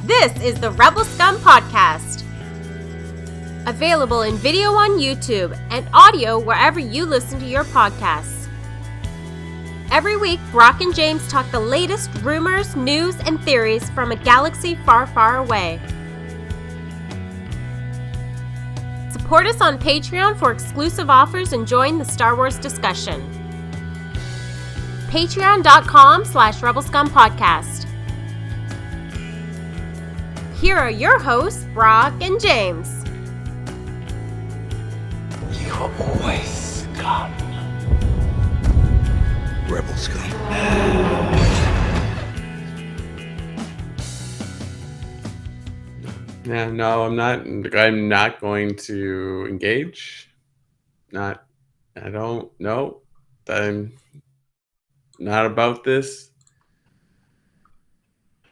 This is the Rebel Scum Podcast. Available in video on YouTube and audio wherever you listen to your podcasts. Every week, Brock and James talk the latest rumors, news, and theories from a galaxy far, far away. Support us on Patreon for exclusive offers and join the Star Wars discussion. Patreon.com/RebelScumPodcast. Here are your hosts, Brock and James. You are always scum. Rebel scum. Yeah, no, I'm not going to engage. I don't know. I'm not about this.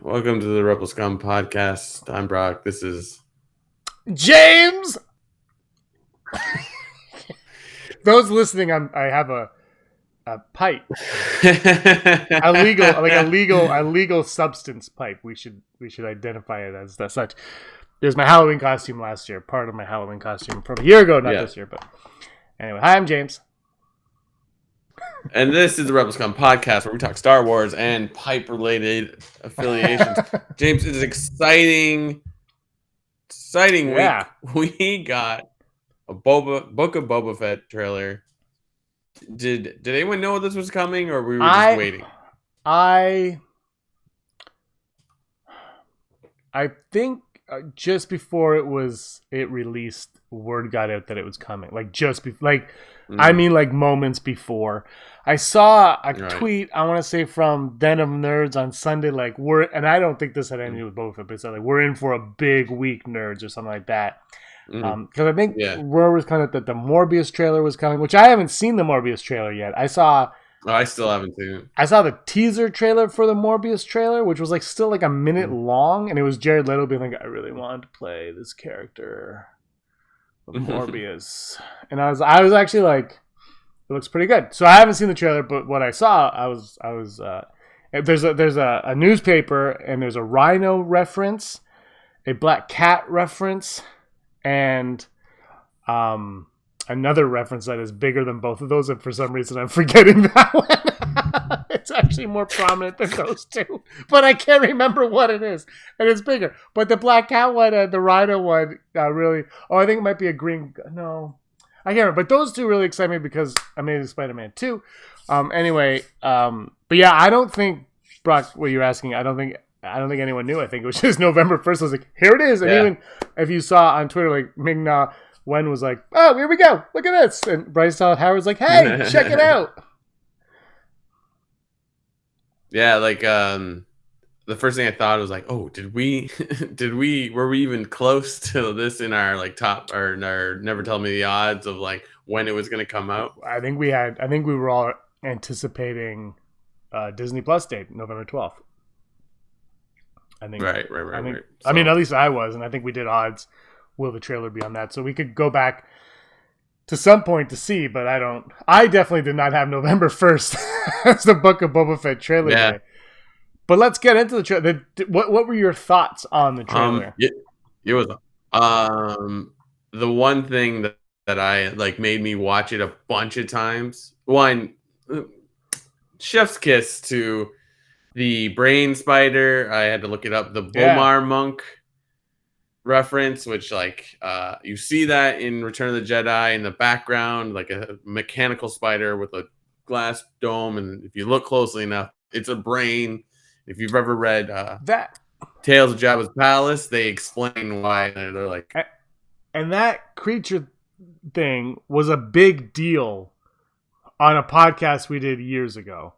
Welcome to the Rebel Scum Podcast. I'm Brock. This is James. Those listening, I have a pipe, a legal substance pipe. We should identify it as such. There's my Halloween costume last year. Part of my Halloween costume from a year ago, not this year, but anyway. Hi, I'm James. And this is the Rebel Scum Podcast, where we talk Star Wars and pipe-related affiliations. James, it's an exciting week. We got a Book of Boba Fett trailer. Did anyone know this was coming, or we were just waiting? I think just before it released, word got out that it was coming. Moments before. I saw a tweet, I want to say from Den of Nerds on Sunday, and I don't think this had anything to do with Boba Fett, but it said, we're in for a big week, nerds, or something like that. Because I think word was kind of that the Morbius trailer was coming, which I haven't seen the Morbius trailer yet. I still haven't seen it. I saw the teaser trailer for the Morbius trailer, which was still a minute long, and it was Jared Leto being like, I really wanted to play this character of Morbius. And I was actually like, it looks pretty good. So I haven't seen the trailer, but what I saw, there's a newspaper, and there's a rhino reference, a black cat reference, and another reference that is bigger than both of those, and for some reason I'm forgetting that one. It's actually more prominent than those two, but I can't remember what it is, and it's bigger. But the black cat one and the rhino one really... Oh, I think it might be a green... No, I can't remember. But those two really excite me because Amazing Spider-Man 2. But yeah, I don't think, Brock, what you're asking, I don't think anyone knew. I think it was just November 1st. I was like, here it is. And even if you saw on Twitter, Ming-Na Wen was like, oh, here we go. Look at this. And Bryce Dallas Howard's like, hey, check it out. Yeah, the first thing I thought was oh, were we even close to this in our top or our Never Tell Me the Odds of when it was going to come out? I think we were all anticipating Disney Plus date, November 12th. I think. Right. I mean, at least I was, and I think we did odds. Will the trailer be on that? So we could go back to some point to see, but I definitely did not have November 1st as the Book of Boba Fett trailer day. But let's get into the trailer. What were your thoughts on the trailer? It was the one thing that I made me watch it a bunch of times. One, chef's kiss to the brain spider. I had to look it up. The Bomar monk reference, which you see that in Return of the Jedi in the background, a mechanical spider with a glass dome, and if you look closely enough, it's a brain. If you've ever read that Tales of Jabba's Palace, they explain why they're and that creature thing was a big deal on a podcast we did years ago.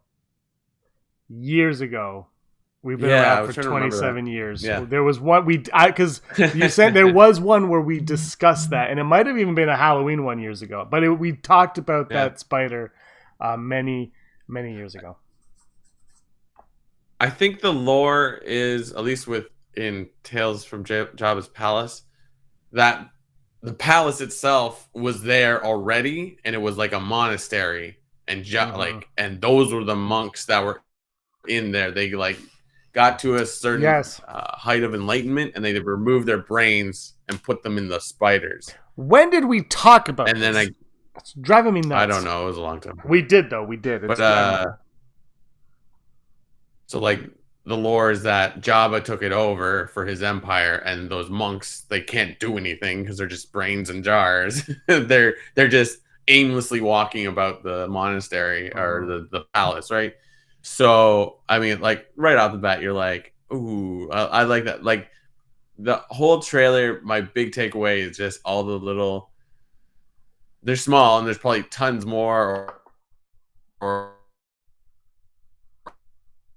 We've been around for 27 years. Yeah. So there was one because you said there was one where we discussed that, and it might have even been a Halloween one years ago. But we talked about that spider many years ago. I think the lore is, at least in Tales from Jabba's Palace, that the palace itself was there already, and it was a monastery, and and those were the monks that were in there. They got to a certain Yes. height of enlightenment, and they removed their brains and put them in the spiders. When did we talk about And this? then It's driving me nuts. I don't know. It was a long time. We did, though. We did. It's But so like the lore is that Jabba took it over for his empire, and those monks, they can't do anything because they're just brains in jars. they're just aimlessly walking about the monastery or the palace, right? So I mean, like right off the bat, you're like, ooh, I like that. Like the whole trailer, my big takeaway is just all the little. They're small, and there's probably tons more, or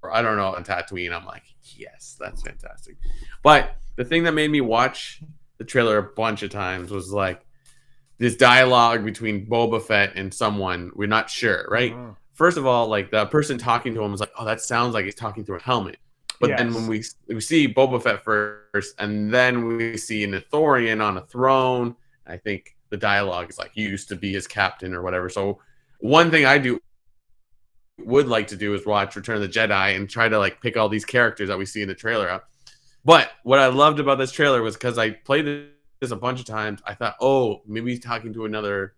I don't know, on Tatooine. I'm like, yes, that's fantastic. But the thing that made me watch the trailer a bunch of times was like this dialogue between Boba Fett and someone. We're not sure, right? Mm-hmm. First of all, like the person talking to him was like, oh, that sounds like he's talking through a helmet. But then when we see Boba Fett first, and then we see an Ithorian on a throne, I think the dialogue is like, you used to be his captain or whatever. So one thing I would like to do is watch Return of the Jedi and try to like pick all these characters that we see in the trailer up. But what I loved about this trailer was because I played this a bunch of times, I thought, oh, maybe he's talking to another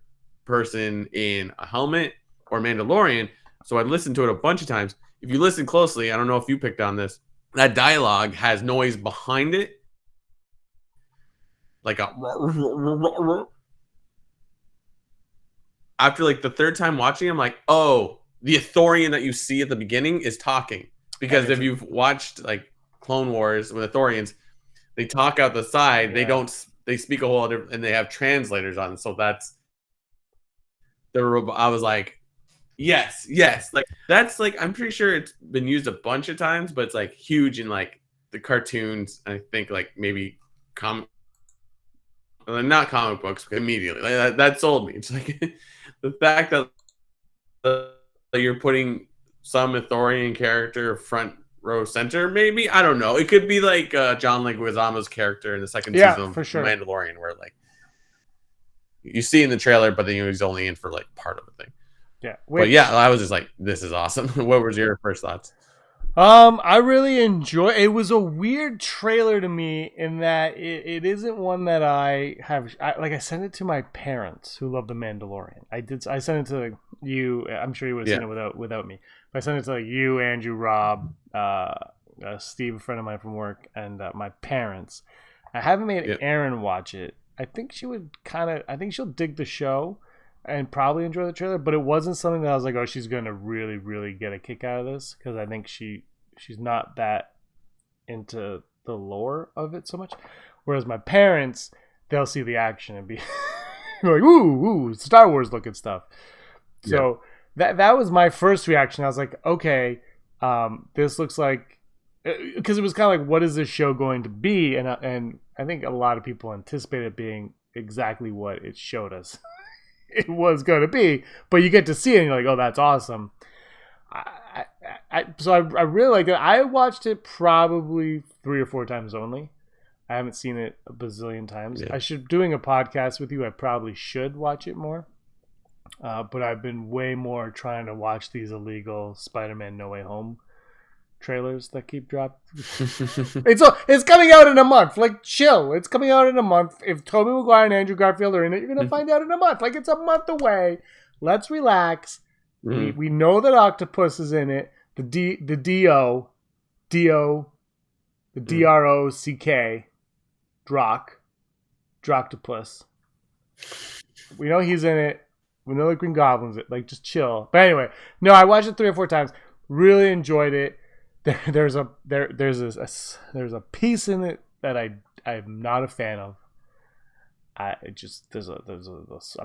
person in a helmet or Mandalorian. So I listened to it a bunch of times. If you listen closely, I don't know if you picked on this, that dialogue has noise behind it. Like a after like the third time watching, I'm like, oh, the Ithorian that you see at the beginning is talking. Because if you've watched like Clone Wars with Ithorians, they talk out the side. Yeah. They speak a whole other, and they have translators on. So that's I was like, yes. Like that's like, I'm pretty sure it's been used a bunch of times, but it's like huge in like the cartoons. I think like maybe not comic books immediately. Like that sold me. It's like the fact that you're putting some Ithorian character front row center, maybe, I don't know. It could be like John Leguizamo's character in the second season of Mandalorian, where like you see in the trailer, but then he's only in for like part of the thing. Yeah, but yeah, I was just like, this is awesome. What was your first thoughts? I really enjoy. It was a weird trailer to me in that it isn't one that I sent it to my parents who love The Mandalorian. I sent it to you. I'm sure you would have seen it without me. But I sent it to like you, Andrew, Rob, Steve, a friend of mine from work, and my parents. I haven't made Aaron watch it. I think she would I think she'll dig the show and probably enjoy the trailer, but it wasn't something that I was like, oh, she's going to really, really get a kick out of this, because I think she's not that into the lore of it so much. Whereas my parents, they'll see the action and be like, ooh, Star Wars looking stuff. So that was my first reaction. I was like, okay, this looks like, because it was kind of like, what is this show going to be? And I think a lot of people anticipated it being exactly what it showed us it was going to be, but you get to see it and you're like, oh, that's awesome. So I really like it. I watched it probably 3 or 4 times only. I haven't seen it a bazillion times. Doing a podcast with you, I probably should watch it more. But I've been way more trying to watch these illegal Spider-Man No Way Home trailers that keep dropping. It's coming out in a month. Like, chill. It's coming out in a month. If Tobey Maguire and Andrew Garfield are in it, you're going to find out in a month. Like, it's a month away. Let's relax. We know that Octopus is in it. The D-R-O-C-K, Droctopus. We know he's in it. We know the Green Goblin's it. Like, just chill. But anyway, no, I watched it 3 or 4 times. Really enjoyed it. There's a piece in it that I'm not a fan of. I'm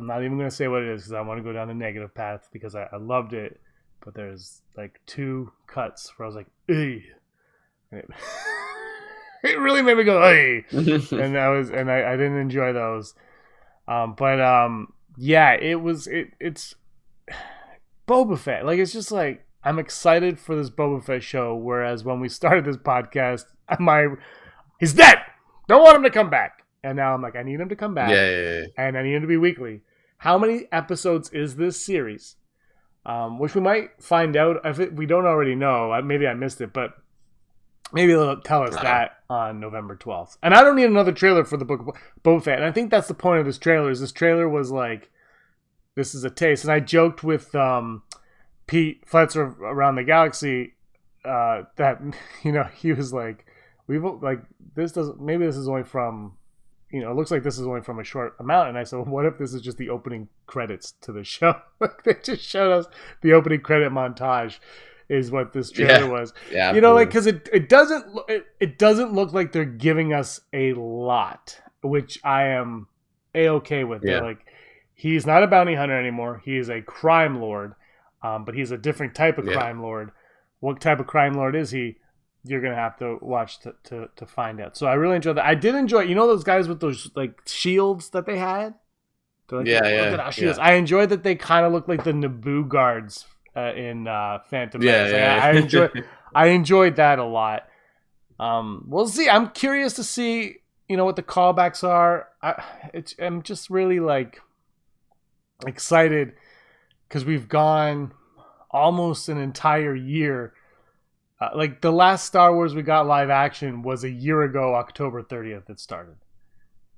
not even going to say what it is because I want to go down the negative path, because I loved it, but there's like 2 cuts where I was like, "Ugh." It really made me go, "Hey," and I didn't enjoy those. It's Boba Fett. Like, it's just like, I'm excited for this Boba Fett show, whereas when we started this podcast, he's dead. Don't want him to come back. And now I'm like, I need him to come back. Yeah. And I need him to be weekly. How many episodes is this series? Which we might find out if we don't already know. Maybe I missed it, but Maybe they'll tell us that on November 12th. And I don't need another trailer for the Book of Boba Fett. And I think that's the point of this trailer. Is this trailer was like, this is a taste. And I joked with Pete Fletcher around the galaxy that, you know, he was like, this doesn't, maybe this is only from, you know, it looks like this is only from a short amount. And I said, well, what if this is just the opening credits to the show? They just showed us the opening credit montage is what this trailer was. Yeah, you know, like, because it doesn't look like they're giving us a lot, which I am A-okay with. Yeah. They're like, he's not a bounty hunter anymore. He is a crime lord, but he's a different type of crime lord. What type of crime lord is he? You're gonna have to watch to find out. So I really enjoyed that. I did enjoy, you know, those guys with those like shields that they had. Like, look at our shields. I enjoyed that they kind of look like the Naboo guards in Phantom Menace. I enjoyed that a lot. We'll see. I'm curious to see, you know, what the callbacks are. I'm just really like excited because we've gone almost an entire year. Like the last Star Wars we got live action was a year ago, October 30th. It started.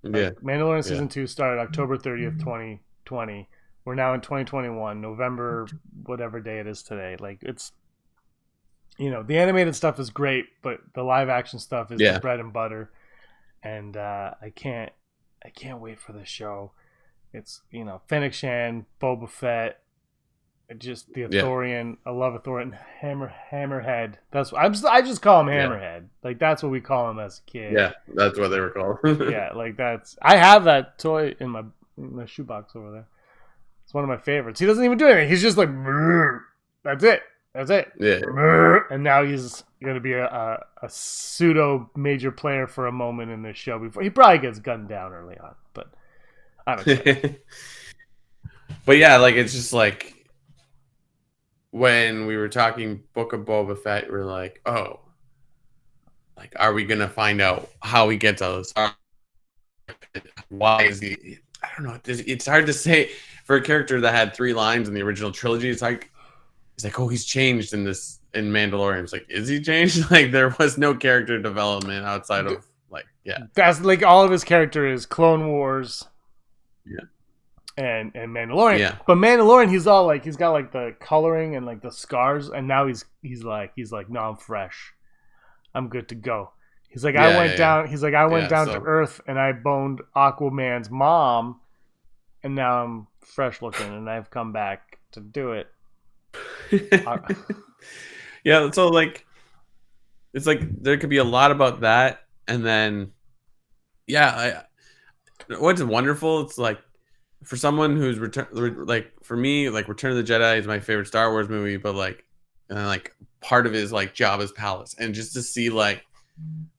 Like, Mandalorian season 2 started October 30th, 2020. We're now in 2021, November, whatever day it is today. Like, it's, you know, the animated stuff is great, but the live action stuff is the bread and butter. And I can't wait for the show. It's, you know, Fennec Shan, Boba Fett, just the Ithorian. I love Ithorian. Hammerhead. I just call him Hammerhead. Like, that's what we call him as a kid. Yeah, that's what they were called. Yeah, like I have that toy in my shoebox over there. It's one of my favorites. He doesn't even do anything. He's just like, that's it. Yeah. And now he's going to be a pseudo major player for a moment in this show before he probably gets gunned down early on. But I'm excited. But yeah, like, it's just like, when we were talking Book of Boba Fett, we're like, oh, like, are we gonna find out how he gets out of this? Why is he? I don't know. It's hard to say for a character that had 3 lines in the original trilogy. It's like, oh, he's changed in Mandalorian. It's like, is he changed? Like, there was no character development outside of That's like all of his character is Clone Wars. Yeah. And Mandalorian, yeah. But Mandalorian, he's all like, he's got like the coloring and like the scars, and now he's like, no, I'm fresh, I'm good to go. He's like, I went down to Earth and I boned Aquaman's mom, and now I'm fresh looking, and I've come back to do it. Yeah, so like, it's like there could be a lot about that, and then what's wonderful, it's like, for someone who's for me, like, Return of the Jedi is my favorite Star Wars movie, but like, and like part of it is like Jabba's palace, and just to see like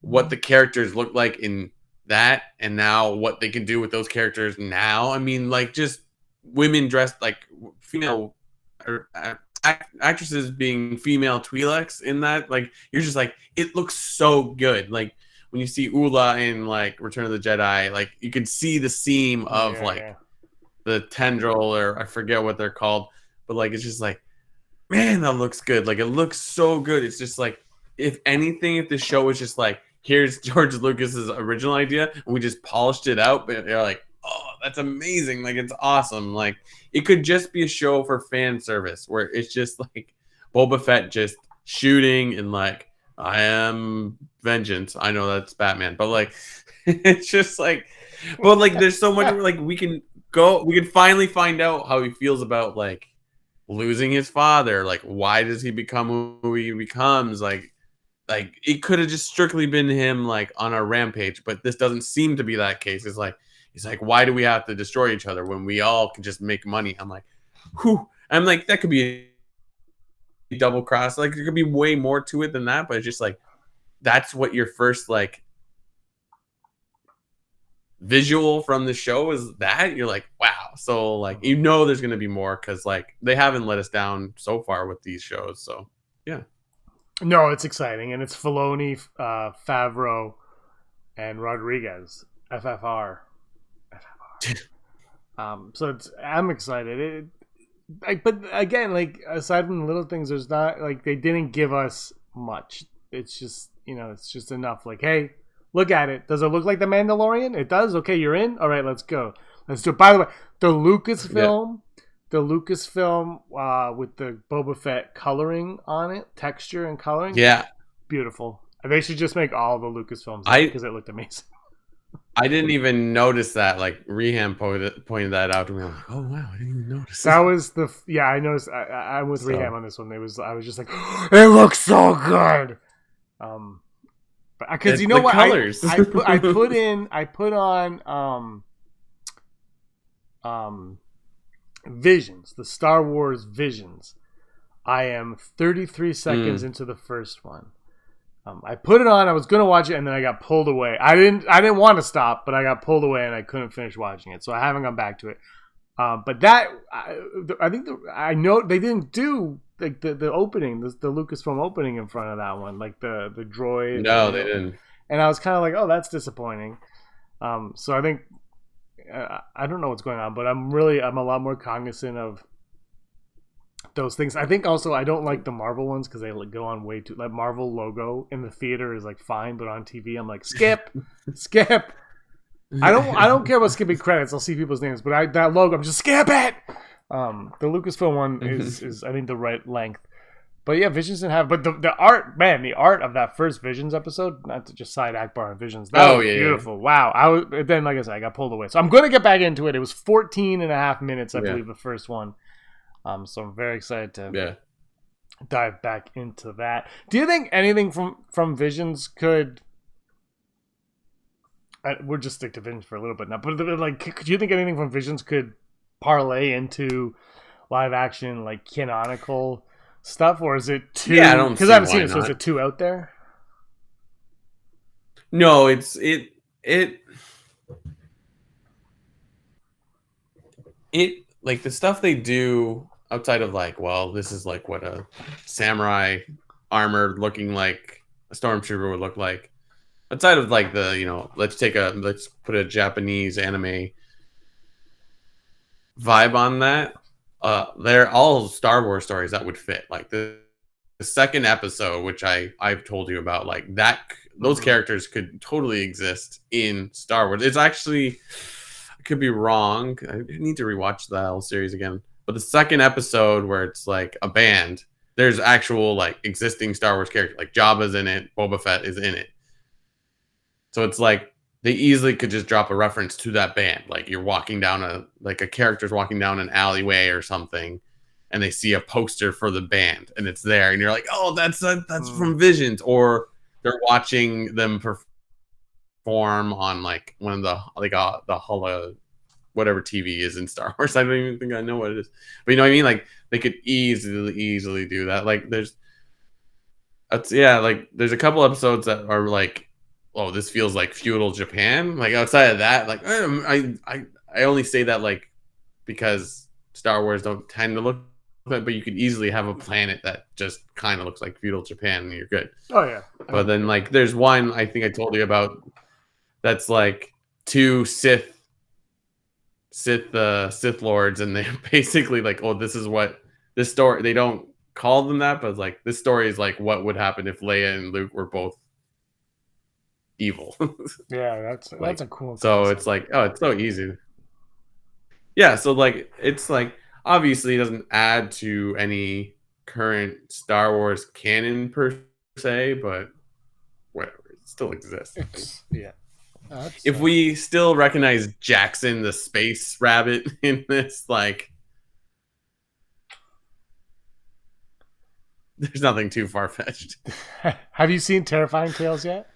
what the characters look like in that, and now what they can do with those characters now. I mean, like, just women dressed like female actresses being female Twi'leks in that, like, you're just like, it looks so good. Like, when you see Ula in like Return of the Jedi, like, you can see the seam of the tendril, or I forget what they're called, but like, it's just like, man, that looks good. Like, it looks so good. It's just like, if anything, if the show was just like, here's George Lucas's original idea and we just polished it out, but they're like, oh, that's amazing. Like, it's awesome. Like, it could just be a show for fan service where it's just like Boba Fett just shooting and like, I am vengeance. I know that's Batman, but like, it's just like, but like, there's so much, like, we can finally find out how he feels about like losing his father. Like, why does he become who he becomes? Like it could have just strictly been him like on a rampage, but this doesn't seem to be that case. It's like, he's like, why do we have to destroy each other when we all can just make money? I'm like, whew. I'm like, that could be a double cross. Like, there could be way more to it than that, but it's just like, that's what your first like visual from the show is, that you're like, wow. So like, you know, there's going to be more, because like, they haven't let us down so far with these shows. So yeah. No, it's exciting, and it's Filoni, Favreau, and Rodriguez, FFR. So I'm excited. But again, like, aside from the little things, there's not like, they didn't give us much. it's just, it's just enough. Like, hey, look at it. Does it look like The Mandalorian? It does. Okay, you're in. All right, let's go. Let's do it. By the way, the Lucasfilm with the Boba Fett coloring on it, texture and coloring. Yeah, beautiful. They should just make all the Lucasfilms because it looked amazing. I didn't even notice that. Like Reham pointed that out to me. I'm like, oh wow, I didn't even notice. That was I noticed. I'm with Reham on this one. I was just like, it looks so good. Because you know what, colors. I put on Visions, the Star Wars Visions. I am 33 seconds into the first one. I put it on. I was gonna watch it, and then I got pulled away. I didn't want to stop, but I got pulled away, and I couldn't finish watching it. So I haven't gone back to it. But that I think I know they didn't do like the opening, the Lucasfilm opening in front of that one, like the droid. No, they didn't. And I was kind of like, oh, that's disappointing. So I think I don't know what's going on, but I'm a lot more cognizant of those things. I think also I don't like the Marvel ones because they go on way too. Like Marvel logo in the theater is like fine, but on TV I'm like skip. I don't care about skipping credits. I'll see people's names, but that logo I'm just skip it. The Lucasfilm one is I think the right length. But yeah, Visions didn't have. But the art, man, the art of that first Visions episode, not to just side Akbar on Visions, that was beautiful. Yeah. Wow. Then, like I said, I got pulled away. So I'm going to get back into it. It was 14 and a half minutes, I believe, the first one. So I'm very excited to dive back into that. Do you think anything from Visions could... we'll just stick to Visions for a little bit now. But like, do you think anything from Visions could parlay into live action, like canonical stuff, or is it too? Yeah, I don't, because I haven't seen it. So is it too out there? No, it like the stuff they do outside of like, well, this is like what a samurai armored looking like a stormtrooper would look like. Outside of like the, let's put a Japanese anime vibe on that. They're all Star Wars stories that would fit. Like the second episode, which I've told you about, like that, those characters could totally exist in Star Wars. It's actually, I could be wrong. I need to rewatch the whole series again. But the second episode where it's like a band, there's actual like existing Star Wars characters. Like Jabba's in it, Boba Fett is in it. So it's like they easily could just drop a reference to that band. Like you're walking down a character's walking down an alleyway or something, and they see a poster for the band, and it's there, and you're like, oh, that's from Visions, or they're watching them perform on like one of the Holo, whatever TV is in Star Wars. I don't even think I know what it is, but you know what I mean. Like they could easily do that. Like there's a couple episodes that are like, oh, this feels like feudal Japan. Like outside of that, like I only say that like because Star Wars don't tend to look, but you could easily have a planet that just kind of looks like feudal Japan, and you're good. Oh yeah. But then like there's one I think I told you about that's like two Sith lords, and they're basically like, oh, this is what this story. They don't call them that, but it's like this story is like what would happen if Leia and Luke were both evil. Yeah, that's a cool so concept. It's like, oh, it's so easy. Yeah, so like it's like obviously it doesn't add to any current Star Wars canon per se, but whatever, it still exists. If we still recognize Jackson the space rabbit in this, like there's nothing too far-fetched. Have you seen Terrifying Tales yet?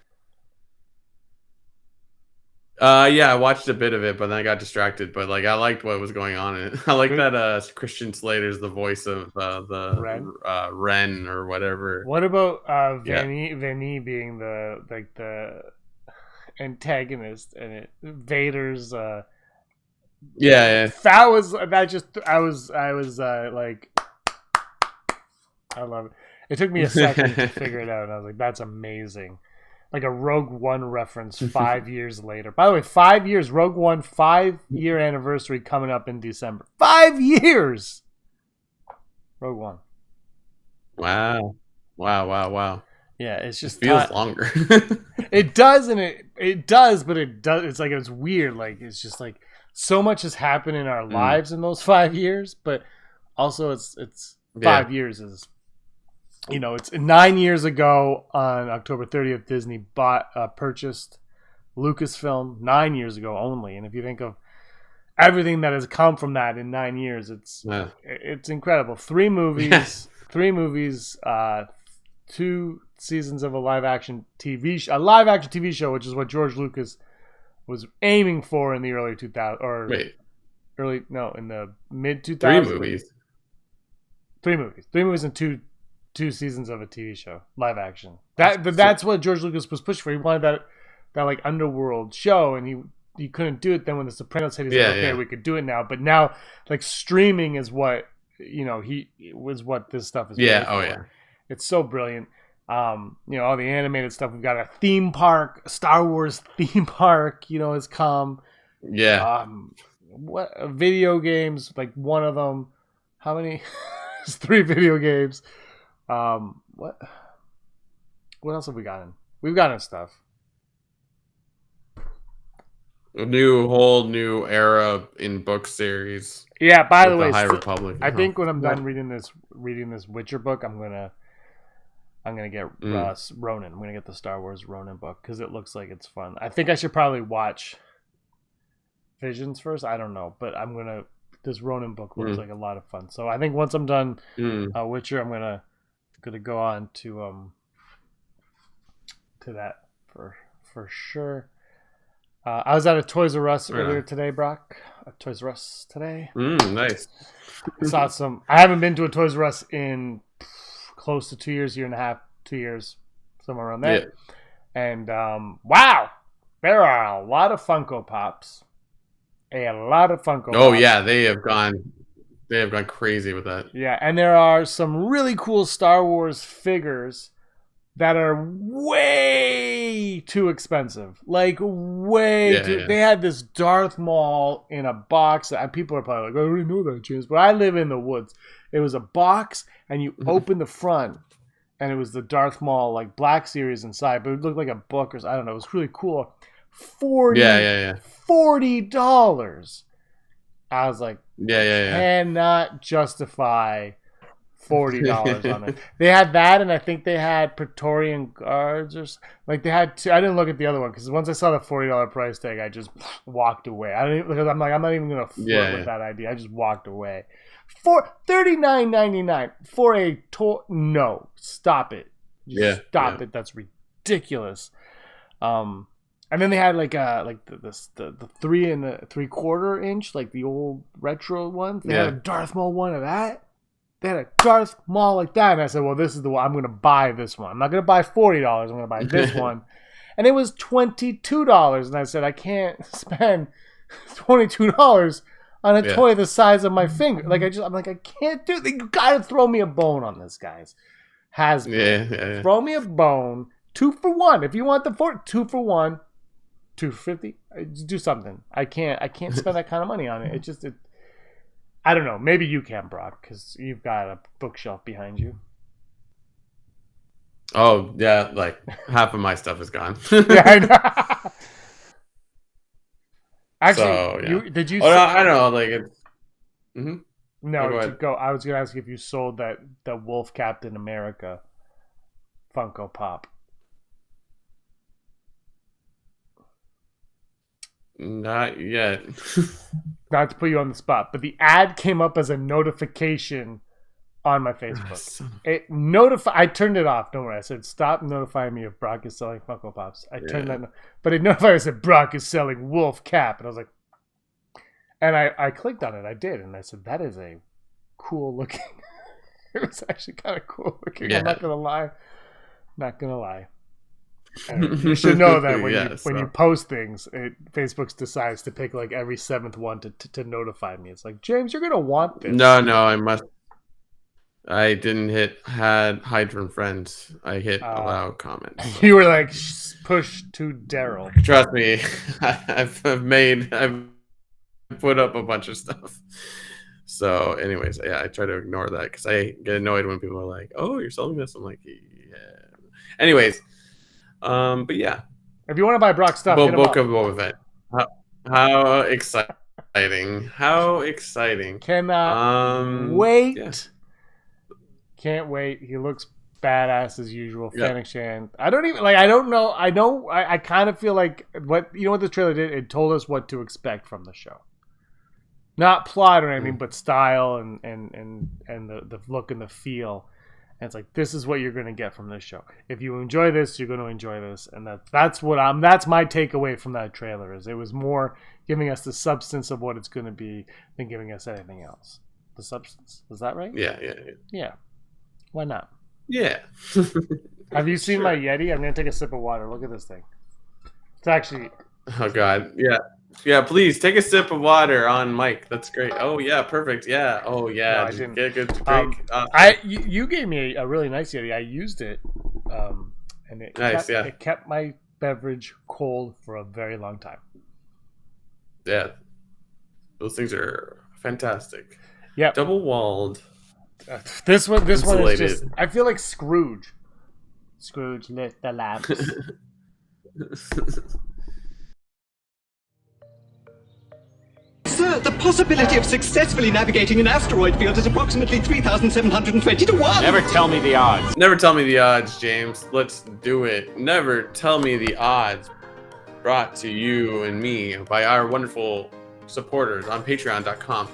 Yeah, I watched a bit of it, but then I got distracted. But like, I liked what was going on in it. I like that Christian Slater's the voice of the Ren or whatever. What about Vanny being the antagonist and it Vader's? That was I was like, I love it. It took me a second to figure it out, and I was like, that's amazing. Like a Rogue One reference 5 years later. By the way, 5 years. Rogue One 5-year anniversary coming up in December. 5 years. Rogue One. Wow. Yeah, it's It just feels longer. It does, and it does, but it does. It's like it's weird. Like it's just like so much has happened in our lives in those 5 years, but also it's 5 years is, it's 9 years ago on October 30th. Disney purchased Lucasfilm 9 years ago only, and if you think of everything that has come from that in 9 years, it's incredible. 3 movies, 2 seasons of a live action TV show, which is what George Lucas was aiming for in the early 2000s in the mid 2000s. 3 movies. 3 movies and two seasons of a TV show, live action. That's what George Lucas was pushing for. He wanted that like underworld show, and he couldn't do it then when The Sopranos hit. He's like, okay, we could do it now, but now like streaming is what what this stuff is. Yeah, it's so brilliant. All the animated stuff. We've got a theme park, a Star Wars theme park. Has come. Yeah. What video games? Like one of them. How many? It's 3 video games. What else have we gotten? We've gotten stuff. A whole new era in book series. Yeah. By the way, High Republic. I think when I'm done reading this Witcher book, I'm gonna get Ronin. I'm gonna get the Star Wars Ronin book because it looks like it's fun. I think I should probably watch Visions first. I don't know, but this Ronin book looks like a lot of fun. So I think once I'm done Witcher, I'm gonna go on to that for sure. I was at a Toys R Us earlier today, Brock. A Toys R Us today. Nice. Saw some. I haven't been to a Toys R Us in close to 2 years, year and a half, 2 years, somewhere around there. Yeah. And wow, there are a lot of Funko Pops. They have gone crazy with that. Yeah, and there are some really cool Star Wars figures that are way too expensive. Like way too. Yeah. They had this Darth Maul in a box. People are probably like, I already know that, James. But I live in the woods. It was a box, and you open the front, and it was the Darth Maul like Black Series inside, but it looked like a book or I don't know. It was really cool. $40. I was like, cannot justify $40 on it. They had that, and I think they had Praetorian Guards or like they had 2. I didn't look at the other one because once I saw the $40 price tag, I just walked away. Because I'm not even gonna flirt with that idea. I just walked away. For $39.99 for a toy. No, stop it. Stop it. That's ridiculous. And then they had like the 3 3/4 inch, like the old retro ones. They had a Darth Maul one of that. They had a Darth Maul like that, and I said, "Well, this is the one. I'm going to buy this one. I'm not going to buy $40. I'm going to buy this one." And it was $22, and I said, "I can't spend $22 on a toy the size of my finger." Like I'm like, I can't do it. You got to throw me a bone on this, guys. Throw me a bone. 2 for 1. If you want the 2 for 1. $250. Do something. I can't spend that kind of money on it. I don't know. Maybe you can, Brock, because you've got a bookshelf behind you. Oh yeah, like half of my stuff is gone. Yeah, I know. Actually, did you? Oh, no, I know. Like it's. No, go. I was going to ask if you sold that Wolf Captain America Funko Pop. Not yet. Not to put you on the spot, but the ad came up as a notification on my Facebook. I turned it off. Don't worry. I said, stop notifying me if Brock is selling Funko Pops. I turned that, but it notified me. I said, Brock is selling Wolf Cap, and I was like, and I clicked on it. I did, and I said, that is a cool looking. It was actually kind of cool looking. Yeah. I'm not gonna lie. You should know that when you post things, Facebook decides to pick like every 7th one to notify me. It's like, James, you're gonna want this. No, I must. I didn't hide from friends. I hit allow comments. You were like push to Daryl. Trust me, I've put up a bunch of stuff. So, anyways, I try to ignore that because I get annoyed when people are like, "Oh, you're selling this." I'm like, "Yeah." Anyways, but yeah, If you want to buy Brock stuff, hit him Book up. of Boba Fett. How exciting! How exciting! Cannot wait. Yeah. Can't wait. He looks badass as usual. Yeah. Fennec Shand. I don't even I don't know. I kind of feel like what the trailer did. It told us what to expect from the show. Not plot or anything, but style and the look and the feel. And it's like, this is what you're going to get from this show. If you enjoy this, you're going to enjoy this. And that's my takeaway from that trailer. Is it was more giving us the substance of what it's going to be than giving us anything else. The substance. Is that right? Yeah. Why not? Yeah. Have you seen my Yeti? I'm going to take a sip of water. Look at this thing. It's actually... Oh, God. Yeah. Yeah, please take a sip of water on Mike. That's great. Oh, yeah, perfect. Yeah. Oh, yeah. No, I didn't. Get a good drink. You gave me a really nice Yeti. I used it, and it kept my beverage cold for a very long time. Yeah. Those things are fantastic. Yeah. Double walled. This one is Insulated. just... I feel like Scrooge. Scrooge lit the lamps. Sir, the possibility of successfully navigating an asteroid field is approximately 3,720 to 1. Never tell me the odds. Never tell me the odds, James. Let's do it. Never tell me the odds. Brought to you and me by our wonderful supporters on patreon.com.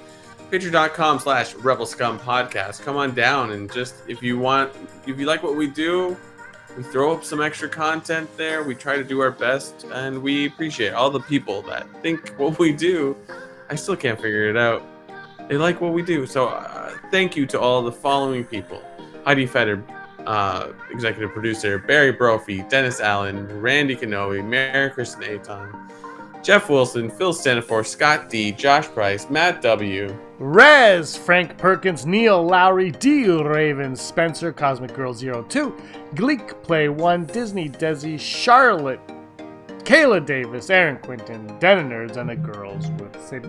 Patreon.com/Rebel Scum Podcast. Come on down and just, if you like what we do, we throw up some extra content there. We try to do our best, and we appreciate all the people that think what we do. I still can't figure it out. They like what we do. So thank you to all the following people. Heidi Feder, executive producer, Barry Brophy, Dennis Allen, Randy Kenobi, Mary Kristen Aton, Jeff Wilson, Phil Stanifor, Scott D, Josh Price, Matt W, Rez, Frank Perkins, Neil Lowry, D. Raven, Spencer, Cosmic Girl 02, Gleek Play 1, Disney Desi, Charlotte, Kayla Davis, Aaron Quinton, Den of Nerds, and the girls with sabers.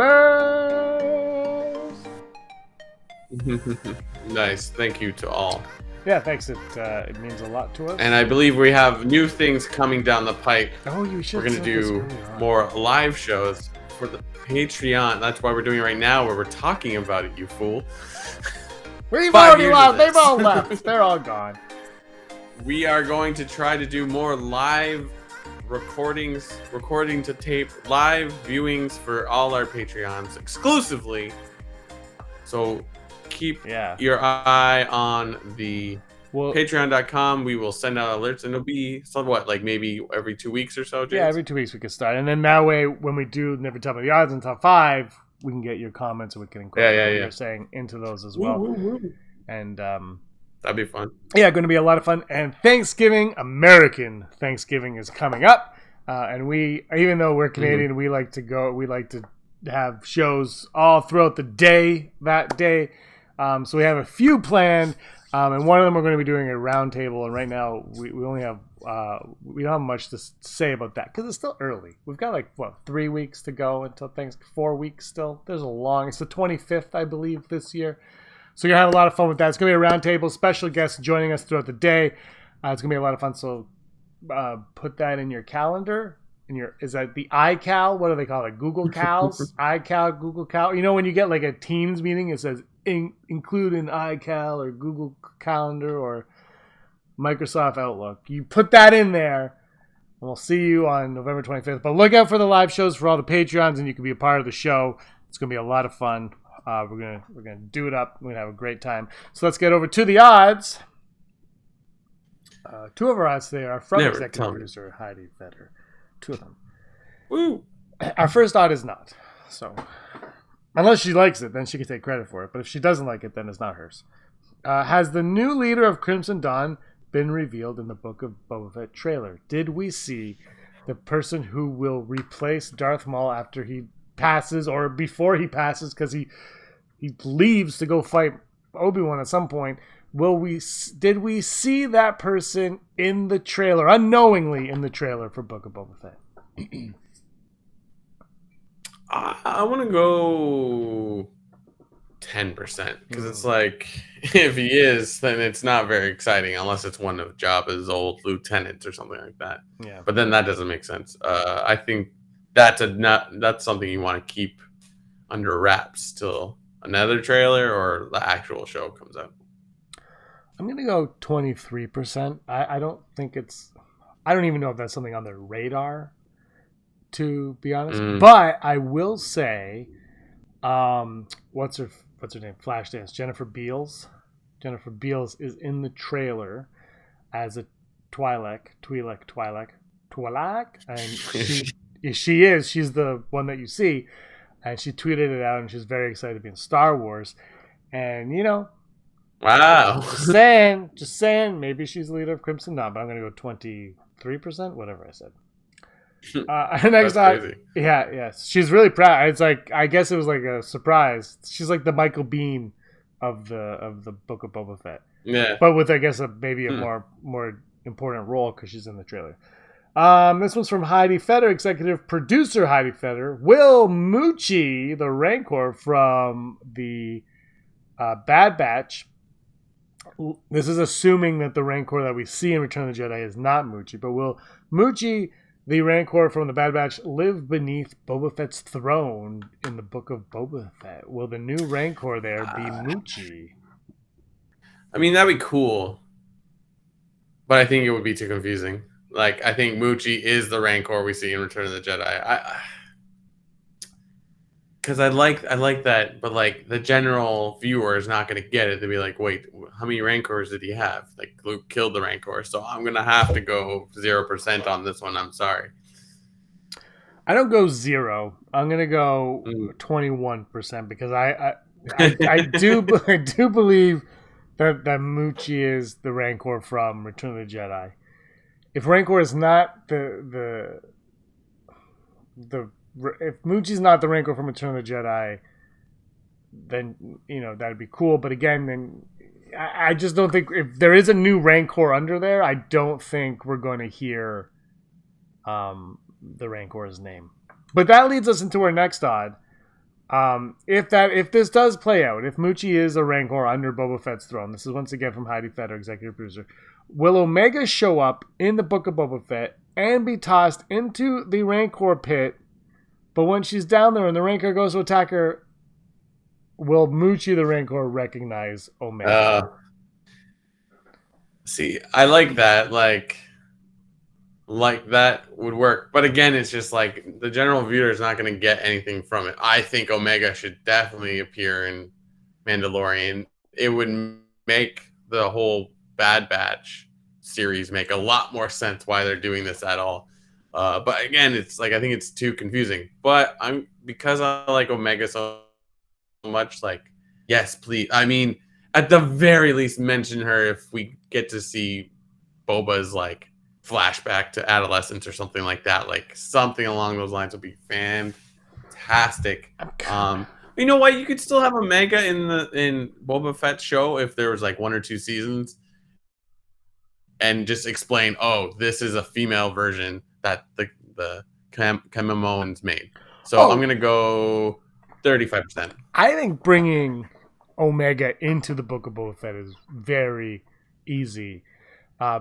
Nice. Thank you to all. Yeah, thanks. It means a lot to us. And I believe we have new things coming down the pipe. Oh, you should. We're going to do more live shows for the Patreon. That's why we're doing it right now, where we're talking about it, you fool. We've already left. They've all left. They're all gone. We are going to try to do more live recording to tape, live viewings for all our Patreons exclusively. So keep your eye on the patreon.com. We will send out alerts, and it'll be somewhat like maybe every 2 weeks or so, James? Yeah, every 2 weeks we can start. And then that way, when we do Never Tell Me the Odds in Top 5, we can get your comments and we can incorporate what you're saying into those as well. Woo. And that'd be fun. Yeah, going to be a lot of fun. And Thanksgiving, American Thanksgiving is coming up. And we, even though we're Canadian, we like to have shows all throughout the day, that day. So we have a few planned. And one of them we're going to be doing a roundtable. And right now we only have, we don't have much to say about that because it's still early. We've got 3 weeks to go until Thanksgiving, 4 weeks still. It's the 25th, I believe, this year. So you're going to have a lot of fun with that. It's going to be a roundtable, special guests joining us throughout the day. It's going to be a lot of fun. So put that in your calendar. Is that the iCal? What do they call it? Google Cals? iCal, Google Cal. You know when you get like a Teams meeting, it says include in iCal or Google Calendar or Microsoft Outlook. You put that in there, and we'll see you on November 25th. But look out for the live shows for all the Patreons, and you can be a part of the show. It's going to be a lot of fun. We're gonna do it up. We're gonna have a great time. So let's get over to the odds. Two of our odds today are from executive producer Heidi Feder. Two of them. Woo! Our first odd is not. So unless she likes it, then she can take credit for it. But if she doesn't like it, then it's not hers. Has the new leader of Crimson Dawn been revealed in the Book of Boba Fett trailer? Did we see the person who will replace Darth Maul after he passes or before he passes, because he leaves to go fight Obi-Wan at some point? Did we see that person in the trailer, unknowingly in the trailer for Book of Boba Fett? I want to go 10%, because it's like, if he is, then it's not very exciting unless it's one of Jabba's old lieutenants or something like that. Yeah. But then that doesn't make sense. I think that's something you want to keep under wraps till another trailer or the actual show comes out. I'm gonna go 23%. I don't think it's. I don't even know if that's something on their radar, to be honest. But I will say, what's her name? Flashdance. Jennifer Beals. Jennifer Beals is in the trailer as a Twi'lek, and she is. She's the one that you see, and she tweeted it out, and she's very excited to be in Star Wars, and Wow. Just saying, maybe she's the leader of Crimson Dawn, but I'm gonna go 23%, whatever I said. Next That's time, crazy. yeah, she's really proud. It's like, I guess it was like a surprise. She's like the Michael Biehn of the Book of Boba Fett, Yeah. but with, I guess, maybe a more important role because she's in the trailer. This one's from Heidi Feder, executive producer Heidi Feder. Will Moochie, the Rancor from the Bad Batch. This is assuming that the Rancor that we see in Return of the Jedi is not Moochie, but will Moochie, the Rancor from the Bad Batch, live beneath Boba Fett's throne in the Book of Boba Fett? Will the new Rancor there be Moochie? I mean, that'd be cool, but I think it would be too confusing. Like, I think Moochie is the Rancor we see in Return of the Jedi. Because I like that, but like the general viewer is not going to get it. They'll be like, wait, how many Rancors did he have? Like, Luke killed the Rancor, so I'm going to have to go 0% on this one. I'm sorry. I don't go 0. I'm going to go 21% because I do believe that Moochie is the Rancor from Return of the Jedi. If Rancor is not if Moochie's not the Rancor from Return of the Jedi, then that'd be cool. But again, then I just don't think, if there is a new Rancor under there, I don't think we're going to hear the Rancor's name. But that leads us into our next odd. If this does play out, if Moochie is a Rancor under Boba Fett's throne, this is once again from Heidi Feder, executive producer. Will Omega show up in the Book of Boba Fett and be tossed into the Rancor pit? But when she's down there and the Rancor goes to attack her, will Moochie the Rancor recognize Omega? See, I like that. Like that would work. But again, it's just like the general viewer is not going to get anything from it. I think Omega should definitely appear in Mandalorian. It would make the whole Bad Batch series make a lot more sense why they're doing this at all. But again, it's like, I think it's too confusing. But because I like Omega so much, like, yes, please. I mean, at the very least, mention her if we get to see Boba's like flashback to adolescence or something like that. Like, something along those lines would be fantastic. You know what? You could still have Omega in Boba Fett's show if there was like 1 or 2 seasons, and just explain, oh, this is a female version that the Kaminoans made. So I'm going to go 35%. I think bringing Omega into the Book of Boba Fett is very easy.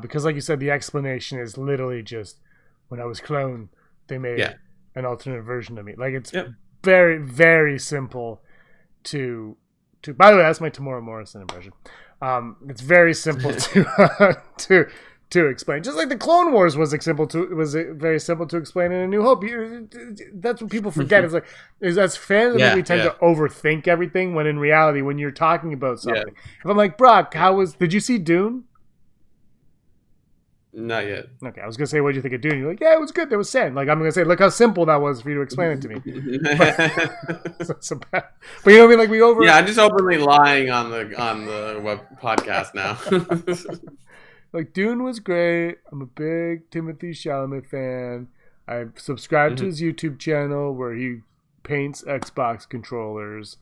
Because like you said, the explanation is literally just, when I was cloned, they made an alternate version of me. Like, it's very, very simple to by the way, that's my Tamora Morrison impression. It's very simple to explain. Just like the Clone Wars was very simple to explain in A New Hope. That's what people forget. It's like, as fans, we tend to overthink everything, when in reality, when you're talking about something, if I'm like, Brock, did you see Dune? Not yet. Okay, I was gonna say, what did you think of Dune? You're like, yeah, it was good. There was sand. Like, I'm gonna say, look how simple that was for you to explain it to me. But you know what I mean? Like, we over. Yeah, I'm just openly lying on the web podcast now. Like, Dune was great. I'm a big Timothée Chalamet fan. I subscribed to his YouTube channel where he paints Xbox controllers.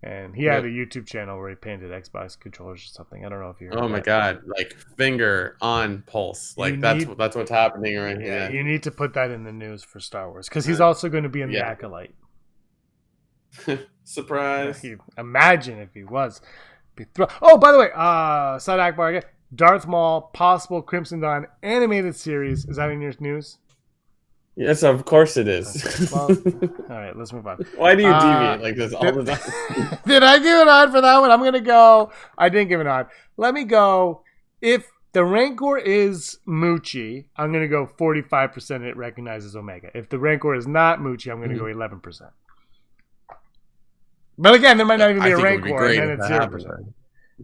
And he had a YouTube channel where he painted Xbox controllers or something. I don't know if you heard Oh my god, like finger on pulse. Like, that's what's happening right here. You need to put that in the news for Star Wars, because he's also going to be in the Acolyte. Surprise. Imagine if he was. Oh, by the way, Side Akbar again. Darth Maul, possible Crimson Dawn animated series. Is that in your news? Yes, of course it is. Well, all right, let's move on. Why do you deviate like this all the time? Did I give an odd for that one? I'm going to go. I didn't give an odd. Let me go. If the Rancor is Moochie, I'm going to go 45% it recognizes Omega. If the Rancor is not Moochie, I'm going to go 11%. But again, there might not even be a Rancor, and then it's 0%.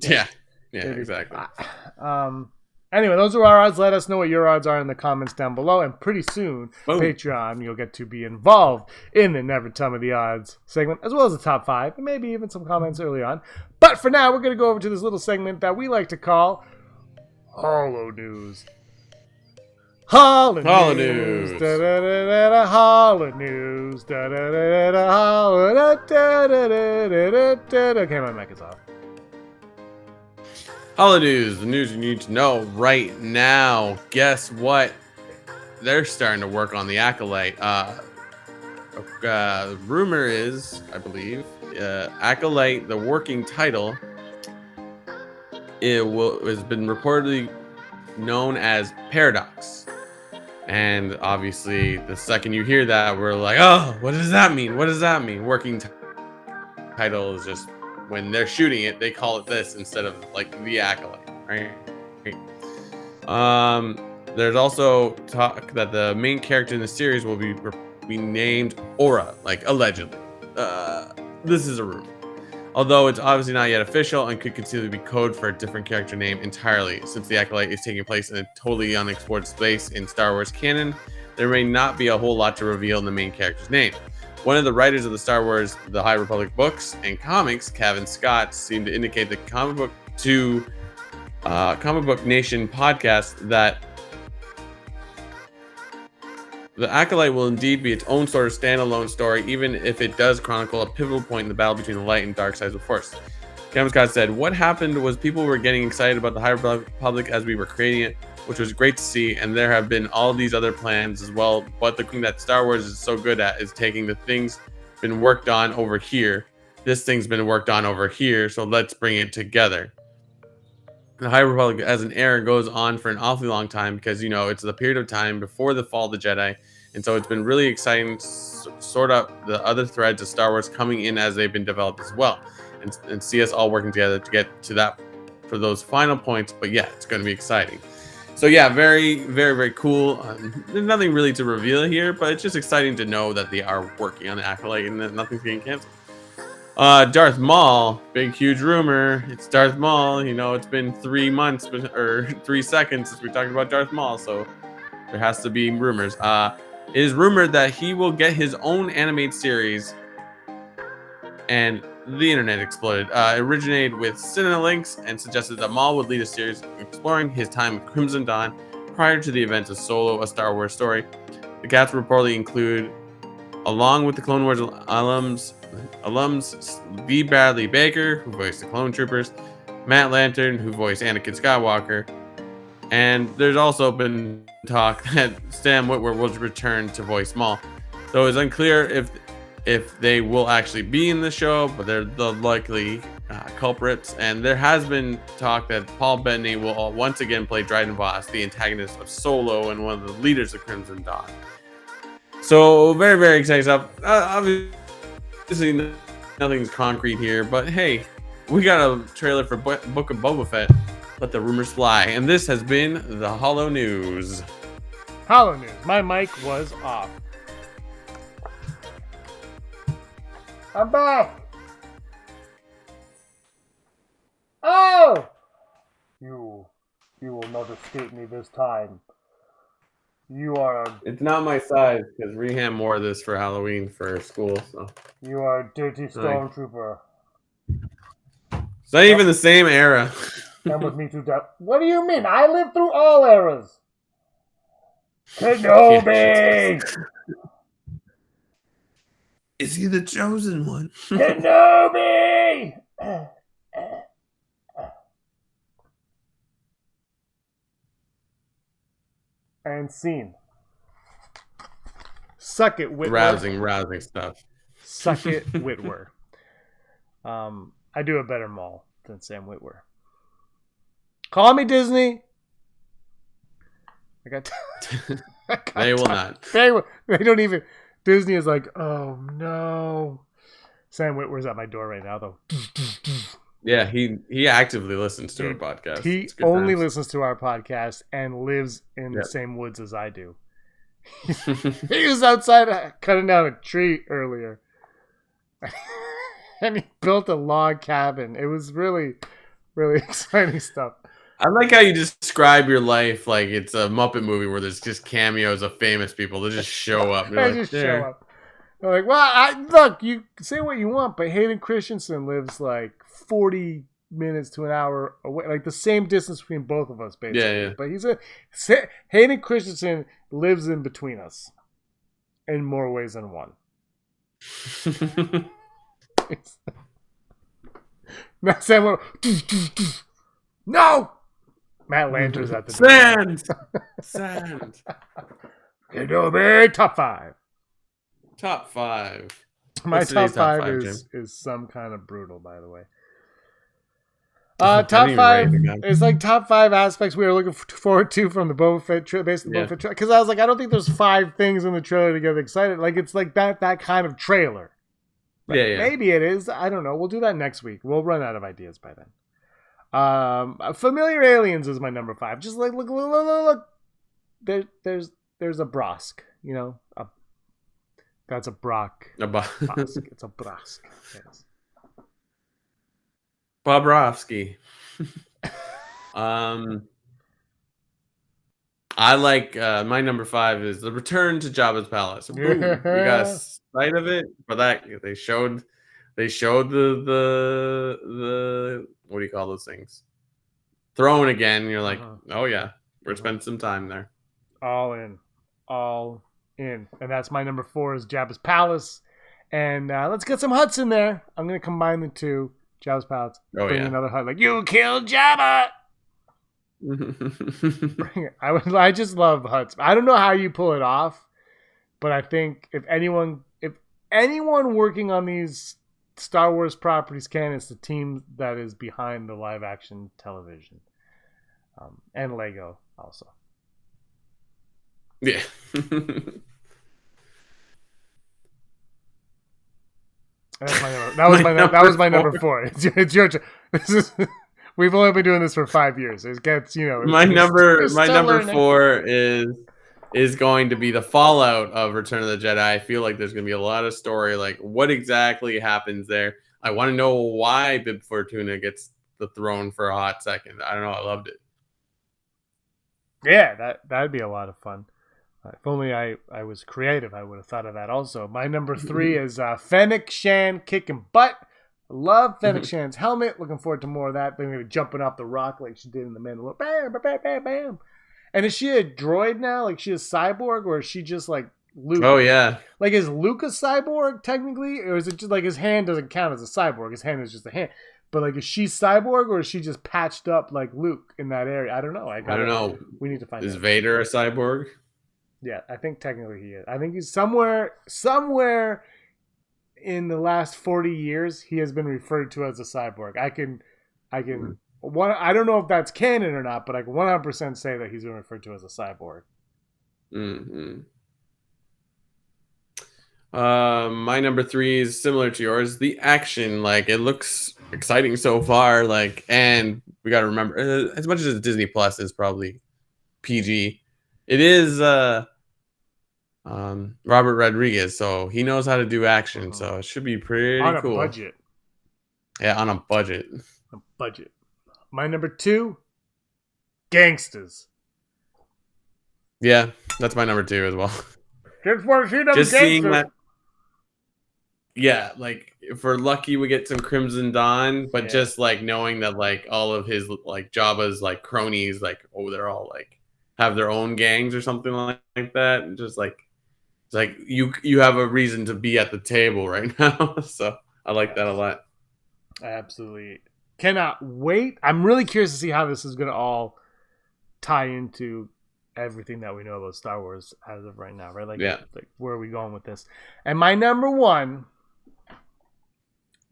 Yeah, exactly. Anyway, those are our odds. Let us know what your odds are in the comments down below. And pretty soon, Boom. Patreon, you'll get to be involved in the Never Tell Me the Odds segment, as well as the top 5, and maybe even some comments early on. But for now, we're going to go over to this little segment that we like to call Hollow News. Hollow News. Da, da, da, da, da, Hollow News. Da, da, da, da, Hollow da, da, da, da, da, da, da. Okay, my mic is off. Hollow News, the news you need to know right now. Guess what? They're starting to work on the Acolyte. Rumor is, I believe, Acolyte, the working title, has been reportedly known as Paradox. And obviously, the second you hear that, we're like, oh, what does that mean? What does that mean? Working title is just, when they're shooting it, they call it this instead of like the Acolyte, right? There's also talk that the main character in the series will be named Aura, like allegedly. This is a rumor, although it's obviously not yet official and could conceivably be code for a different character name entirely. Since the Acolyte is taking place in a totally unexplored space in Star Wars canon, there may not be a whole lot to reveal in the main character's name. One of the writers of the Star Wars The High Republic books and comics, Kevin Scott, seemed to indicate the Comic Book Nation podcast that the Acolyte will indeed be its own sort of standalone story, even if it does chronicle a pivotal point in the battle between the light and dark sides of the Force. Kevin Scott said, "What happened was people were getting excited about the High Republic as we were creating it, which was great to see, and there have been all these other plans as well, but the thing that Star Wars is so good at is taking the things been worked on over here. This thing's been worked on over here, so let's bring it together." The High Republic as an era goes on for an awfully long time because, you know, it's the period of time before the fall of the Jedi, and so it's been really exciting to sort out the other threads of Star Wars coming in as they've been developed as well, and see us all working together to get to that for those final points. But yeah, it's going to be exciting. So yeah, very, very, very cool. There's nothing really to reveal here, but it's just exciting to know that they are working on the Acolyte and that nothing's getting canceled. Darth Maul, big, huge rumor. It's Darth Maul. You know, it's been 3 months or 3 seconds since we talked about Darth Maul, so there has to be rumors. It is rumored that he will get his own animated series, and the internet exploded. It originated with Cinema Links and suggested that Maul would lead a series exploring his time with Crimson Dawn prior to the events of Solo, a Star Wars story. The cast reportedly include, along with the Clone Wars alums Lee Bradley Baker, who voiced the Clone Troopers, Matt Lantern, who voiced Anakin Skywalker, and there's also been talk that Sam Witwer will return to voice Maul. Though it's unclear if they will actually be in the show, but they're the likely culprits. And there has been talk that Paul Bettany will once again play Dryden Voss, the antagonist of Solo and one of the leaders of Crimson Dawn. So very, very exciting stuff. Obviously, nothing's concrete here, but hey, we got a trailer for Book of Boba Fett. Let the rumors fly. And this has been the Hollow News. Hollow News. My mic was off. I'm back. Oh! You will not escape me this time. You are It's not my size because Reham wore this for Halloween for school. So you are a dirty stormtrooper. It's not even the same era. Come with me to death. What do you mean? I lived through all eras. Kenobi! Is he the chosen one? Kenobi! And scene. Suck it, Whitmer. Rousing stuff. Suck it, Witwer. I do a better Maul than Sam Witwer. Call me Disney. They will not. They don't even. Disney is like, oh no. Sam Witwer's at my door right now, though. Yeah, he actively listens to our podcast. He only listens to our podcast and lives in the same woods as I do. He was outside cutting down a tree earlier. And he built a log cabin. It was really, really exciting stuff. I like how you describe your life like it's a Muppet movie where there's just cameos of famous people that just show up. They just show up. They're like, well, look, you say what you want, but Hayden Christensen lives like 40 minutes to an hour away, like the same distance between both of us, basically. Yeah. But Hayden Christensen lives in between us in more ways than one. Now, Sam, no! Matt Lanter's at the Sand. You know me, top 5. Top 5. My top five is some kind of brutal, by the way. Top 5 is like top 5 aspects we were looking forward to from the Boba Fett trailer, based on the Boba Fett trailer. Because I was like, I don't think there's 5 things in the trailer to get excited. Like it's like that kind of trailer. Like, maybe it is. I don't know. We'll do that next week. We'll run out of ideas by then. Familiar Aliens is my number 5. Just like look. There's a Brosk. You know, that's a Brock. Brosk. It's a Brosk. Yes. Bobrovsky. I like my number 5 is the Return to Jabba's Palace. Boom. We got a sight of it, but that they showed the what do you call those things? Throne again. You're like, oh yeah, we're spending some time there. All in, and that's my number 4 is Jabba's Palace, and let's get some huts in there. I'm gonna combine the two. Jabba's Palace. Bring another hut. Like, you killed Jabba. Bring it. I just love huts. I don't know how you pull it off, but I think if anyone working on these Star Wars properties can, it's the team that is behind the live action television, and Lego also. Yeah. That was my number 4. It's your turn. We've only been doing this for 5 years. It gets, my number 4 is going to be the fallout of Return of the Jedi. I feel like there's going to be a lot of story, like what exactly happens there. I want to know why Bib Fortuna gets the throne for a hot second. I don't know. I loved it. Yeah, that'd be a lot of fun. If only I was creative, I would have thought of that also. My number 3 is Fennec Shan kicking butt. I love Fennec Shan's helmet. Looking forward to more of that. They're going to be jumping off the rock like she did in the Mandalorian. Bam, bam, bam, bam. And is she a droid now? Like she a cyborg, or is she just like Luke? Oh yeah. Like is Luke a cyborg technically, or is it just like his hand doesn't count as a cyborg? His hand is just a hand. But like, is she cyborg, or is she just patched up like Luke in that area? I don't know. I don't know. We need to find out. Is Vader a cyborg? Yeah, I think technically he is. I think he's somewhere in the last 40 years he has been referred to as a cyborg. I don't know if that's canon or not, but I can 100% say that he's been referred to as a cyborg. Mm-hmm. My number 3 is similar to yours. The action, like it looks exciting so far, like, and we got to remember, as much as Disney Plus is probably PG, it is Robert Rodriguez, so he knows how to do action, so it should be pretty cool. On a budget. Yeah, on a budget. My number 2, Gangsters. Yeah, that's my number 2 as well. Just want to see them Just gangsters. Seeing that. Yeah, like if we're lucky, we get some Crimson Dawn, but just like knowing that like all of his like Jabba's like cronies, like they're all like have their own gangs or something like that, and just like it's like you have a reason to be at the table right now. So I like that a lot. Absolutely. Cannot wait. I'm really curious to see how this is going to all tie into everything that we know about Star Wars as of right now, right? Like, like where are we going with this? And my number 1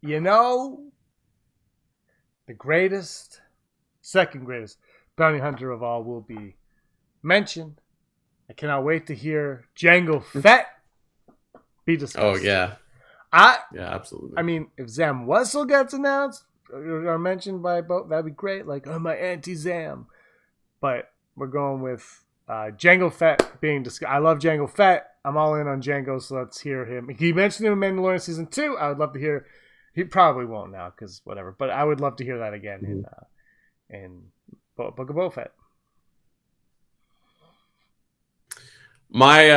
You know, the second greatest bounty hunter of all will be mentioned. I cannot wait to hear Jango Fett be discussed. Oh, yeah. Yeah, absolutely. I mean, if Zam Wessel gets announced or mentioned by both, that'd be great. Like, oh, my anti-Zam. But we're going with Jango Fett being discussed. I love Jango Fett. I'm all in on Jango, so let's hear him. He mentioned him in Mandalorian Season 2. I would love to hear. He probably won't now, because whatever. But I would love to hear that again in Book of Boba Fett. My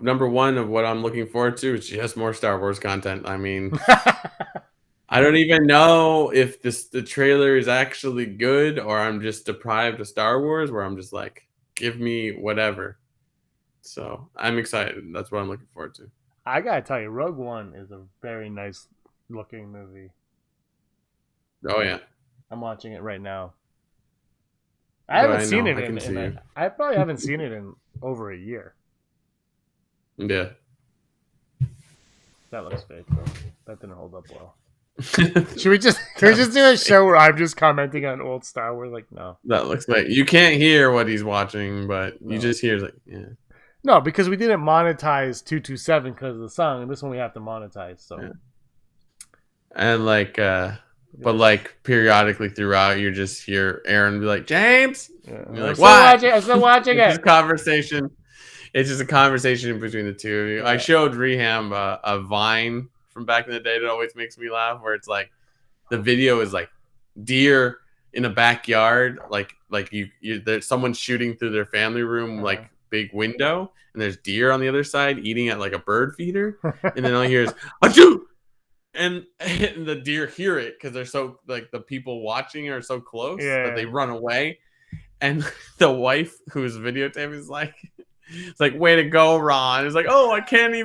number one of what I'm looking forward to is just more Star Wars content. I mean, I don't even know if the trailer is actually good or I'm just deprived of Star Wars, where I'm just like, give me whatever. So I'm excited. That's what I'm looking forward to. I gotta tell you, Rogue One is a very nice looking movie. Oh yeah, I'm watching it right now. I haven't seen it I probably haven't seen it in over a year. Yeah. That looks fake, though. That didn't hold up well. Can we just do a show where I'm just commenting on old Star Wars? Like, no. That looks like you can't hear what he's watching, but you just hear like, yeah. No, because we didn't monetize 227 because of the song, and this one we have to monetize. So, yeah. And like, but like periodically throughout, you just hear Aaron be like, "James," and you're like, "What? I'm still watching it." Conversation. It's just a conversation between the two of you. Yeah. I showed Reham a Vine from back in the day that always makes me laugh, where it's like the video is like deer in a backyard, like there's someone shooting through their family room, like big window, and there's deer on the other side eating at like a bird feeder, and then all you hear is achoo! And the deer hear it because they're so like the people watching are so close that they run away, and the wife who's videotaping is like. It's like, way to go, Ron. It's like, oh, I can't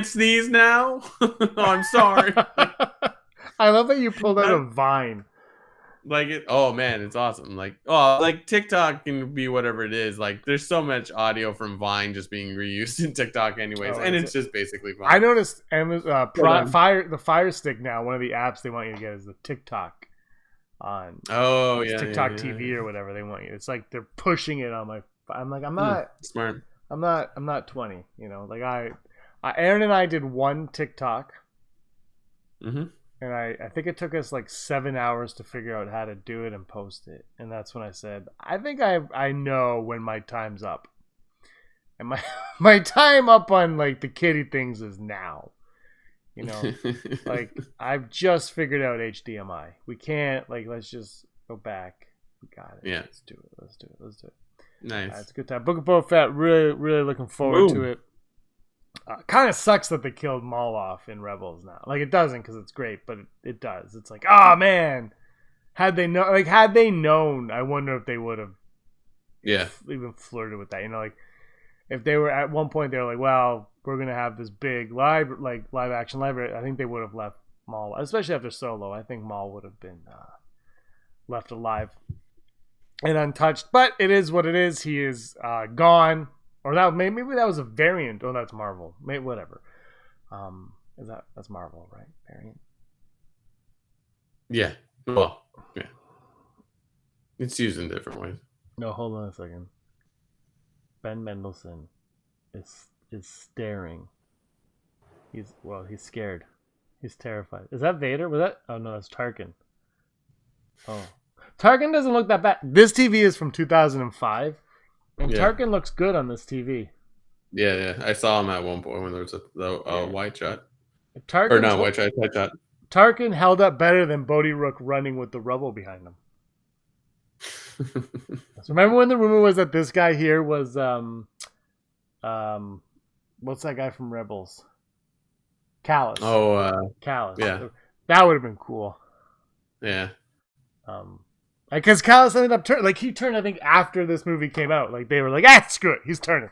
sneeze now. Oh, I'm sorry. I love that you pulled out a Vine. Like it. Oh man, it's awesome. Like, oh, like TikTok can be whatever it is. Like, there's so much audio from Vine just being reused in TikTok, anyways, and it's just basically Vine. I noticed, and the Fire Stick now. One of the apps they want you to get is the TikTok on. Oh yeah, TikTok TV or whatever they want you. It's like they're pushing it on my. I'm like, I'm not smart. I'm not 20. You know, like Aaron and I did one TikTok. Mm-hmm. And I think it took us like 7 hours to figure out how to do it and post it. And that's when I said, I think I know when my time's up. And my time up on like the kiddie things is now. You know, like I've just figured out HDMI. We can't let's just go back. We got it. Yeah. Let's do it. Nice. It's a good time. Book of Boba Fett, really, really looking forward to it. Kind of sucks that they killed Maul off in Rebels now. Like, it doesn't because it's great, but it does. It's like, oh man, had they known, I wonder if they would have, even flirted with that. You know, like if they were at one point, they were like, well, we're gonna have this big live action library. I think they would have left Maul, especially after Solo. I think Maul would have been left alive and untouched, but it is what it is. He is gone, or that maybe that was a variant. Oh, that's Marvel. Maybe whatever. That's Marvel, right? Variant. Yeah. Well, yeah. It's used in different ways. No, hold on a second. Ben Mendelsohn is staring. He's scared. He's terrified. Is that Vader? Was that? Oh no, that's Tarkin. Oh. Tarkin doesn't look that bad. This TV is from 2005, and Tarkin looks good on this TV. Yeah. I saw him at one point when there was a white shot. White shot. Tarkin held up better than Bodhi Rook running with the rubble behind him. So remember when the rumor was that this guy here was what's that guy from Rebels? Callus. Oh, Callus. Yeah. That would have been cool. Yeah. Because Callus ended up he turned, I think, after this movie came out. Like, they were like, screw it. He's turning.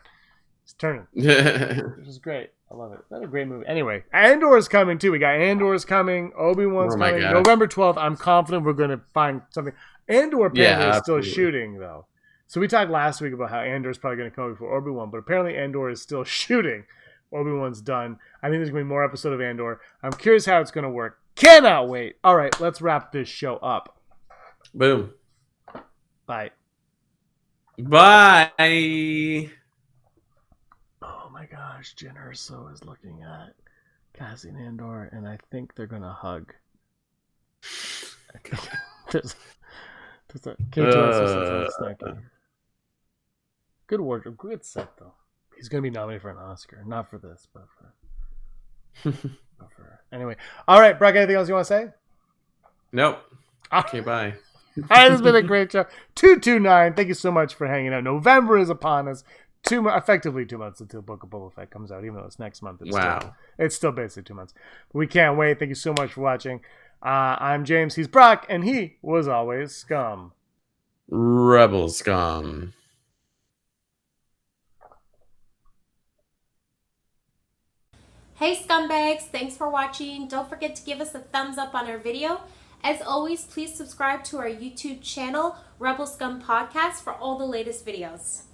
Which is great. I love it. That's a great movie. Anyway, Andor's coming, too. We got Andor's coming. Obi-Wan's coming. God. November 12th. I'm confident we're going to find something. Andor apparently is still shooting, though. So we talked last week about how Andor's probably going to come before Obi-Wan, but apparently Andor is still shooting. Obi-Wan's done. I think there's going to be more episode of Andor. I'm curious how it's going to work. Cannot wait. All right, let's wrap this show up. Boom. Bye. Bye. Oh my gosh, Jyn Erso is looking at Cassian Andor, and I think they're going to hug. There's a K2SO Good wardrobe, good set though. He's gonna be nominated for an Oscar, not for this, but for anyway. All right, Brock. Anything else you want to say? Nope. Okay, bye. All right, this has been a great show. 229. Thank you so much for hanging out. November is upon us. Effectively 2 months until Book of Boba Fett comes out, even though it's next month. It's still basically 2 months. But we can't wait. Thank you so much for watching. I'm James. He's Brock, and he was always Scum. Rebel Scum. Hey scumbags, thanks for watching. Don't forget to give us a thumbs up on our video. As always, please subscribe to our YouTube channel, Rebel Scum Podcast, for all the latest videos.